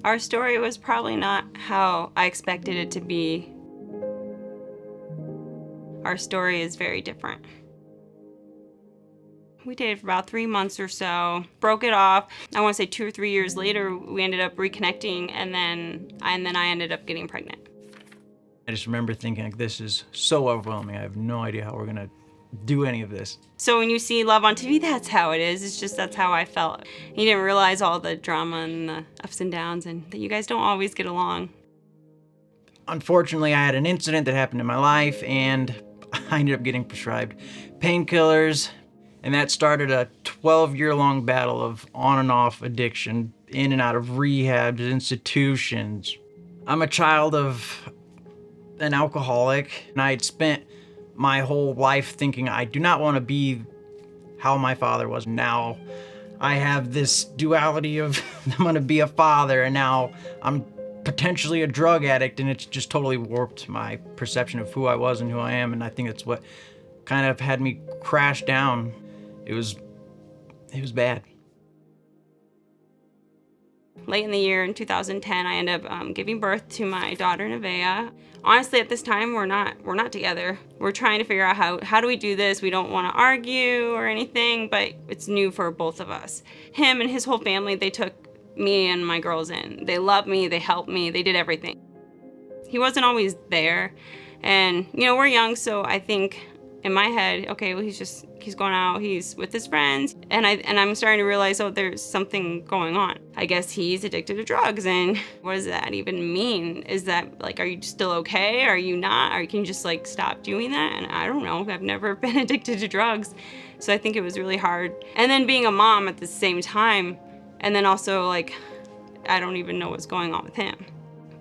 Our story was probably not how I expected it to be. Our story is very different. We dated for about 3 months or so, broke it off. I want to say 2 or 3 years later, we ended up reconnecting, and then I ended up getting pregnant. I just remember thinking, like, this is so overwhelming. I have no idea how we're gonna do any of this. So when you see love on TV, that's how it is. It's just that's how I felt. You didn't realize all the drama and the ups and downs, and that you guys don't always get along. Unfortunately, I had an incident that happened in my life, and I ended up getting prescribed painkillers, and that started a 12-year-long battle of on and off addiction, in and out of rehabs, institutions. I'm a child of an alcoholic, and I had spent my whole life thinking I do not want to be how my father was. Now I have this duality of I'm going to be a father, and now I'm potentially a drug addict, and it's just totally warped my perception of who I was and who I am, and I think that's what kind of had me crash down. It was bad. Late in the year, in 2010, I ended up giving birth to my daughter, Nevaeh. Honestly, at this time, we're not together. We're trying to figure out how do we do this. We don't want to argue or anything, but it's new for both of us. Him and his whole family, they took me and my girls in. They loved me, they helped me, they did everything. He wasn't always there, and we're young, so I think in my head, okay, well, he's going out, he's with his friends, and I'm starting to realize, oh, there's something going on. I guess he's addicted to drugs, and what does that even mean? Is that, like, are you still okay? Are you not? Or can you just, like, stop doing that? And I don't know, I've never been addicted to drugs, so I think it was really hard. And then being a mom at the same time, and then also, like, I don't even know what's going on with him.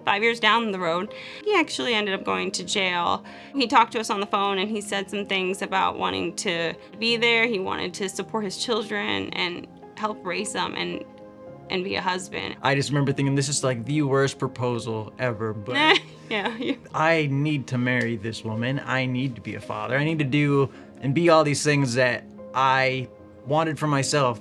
5 years down the road, he actually ended up going to jail. He talked to us on the phone, and he said some things about wanting to be there. He wanted to support his children and help raise them and be a husband. I just remember thinking, this is like the worst proposal ever, but Yeah. I need to marry this woman. I need to be a father. I need to do and be all these things that I wanted for myself.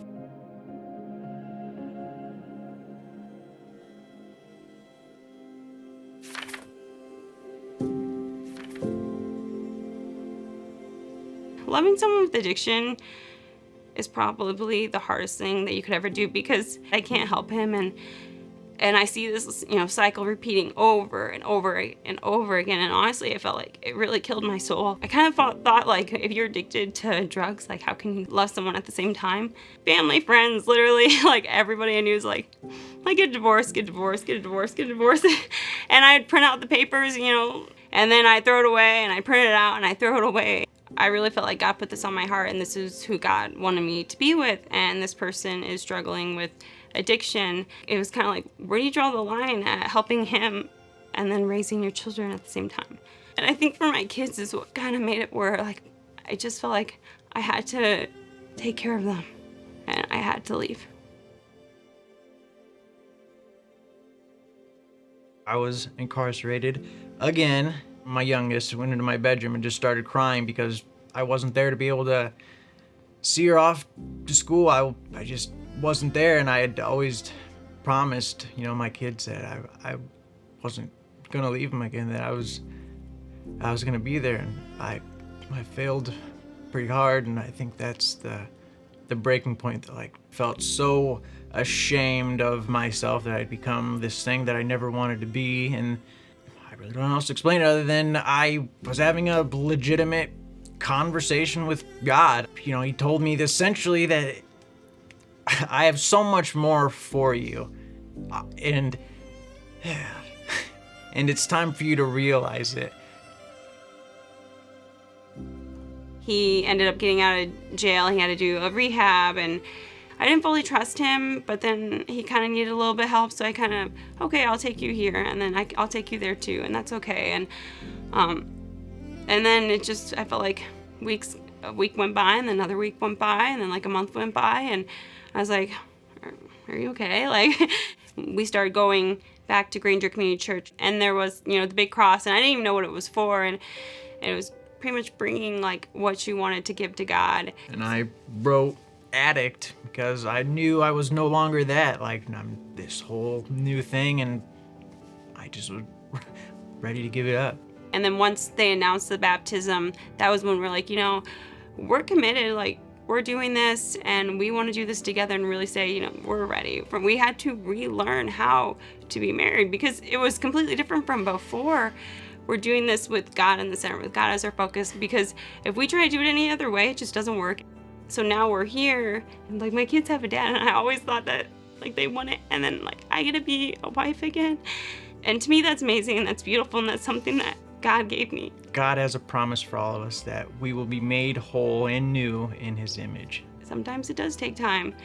Loving someone with addiction is probably the hardest thing that you could ever do, because I can't help him, and I see this cycle repeating over and over and over again, and honestly I felt like it really killed my soul. I kind of thought like, if you're addicted to drugs, like, how can you love someone at the same time? Family, friends, literally, like, everybody I knew was like, get divorced, get divorced, get a divorce, get a divorce. And I'd print out the papers, and then I'd throw it away, and I print it out and I throw it away. I really felt like God put this on my heart, and this is who God wanted me to be with, and this person is struggling with addiction. It was kind of like, where do you draw the line at helping him and then raising your children at the same time? And I think for my kids is what kind of made it where, like, I just felt like I had to take care of them, and I had to leave. I was incarcerated again. My youngest went into my bedroom and just started crying because I wasn't there to be able to see her off to school. I just wasn't there, and I had always promised, my kids that I wasn't gonna leave them again, that I was gonna be there, and I failed pretty hard, and I think that's the breaking point that, like, felt so ashamed of myself that I'd become this thing that I never wanted to be, and I really don't know how else to explain it other than I was having a legitimate conversation with God. He told me essentially that I have so much more for you, and it's time for you to realize it. He ended up getting out of jail. He had to do a rehab, and I didn't fully trust him, but then he kind of needed a little bit of help, so I kind of, okay, I'll take you here, and then I'll take you there too, and that's okay. And then I felt like a week went by, and then another week went by, and then like a month went by, and I was like, are you okay? Like, we started going back to Granger Community Church, and there was, the big cross, and I didn't even know what it was for, and it was pretty much bringing, like, what you wanted to give to God. And I wrote addict because I knew I was no longer that. Like, I'm this whole new thing, and I just was ready to give it up. And then once they announced the baptism, that was when we're like, we're committed, like we're doing this and we want to do this together and really say, we're ready. We had to relearn how to be married because it was completely different from before. We're doing this with God in the center, with God as our focus, because if we try to do it any other way, it just doesn't work. So now we're here, and like my kids have a dad, and I always thought that like they want it, and then like I get to be a wife again. And to me, that's amazing, and that's beautiful, and that's something that God gave me. God has a promise for all of us that we will be made whole and new in His image. Sometimes it does take time.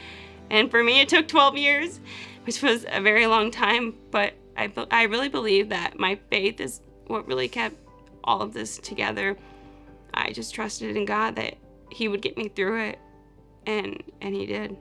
And for me, it took 12 years, which was a very long time, but I really believe that my faith is what really kept all of this together. I just trusted in God that He would get me through it, and He did.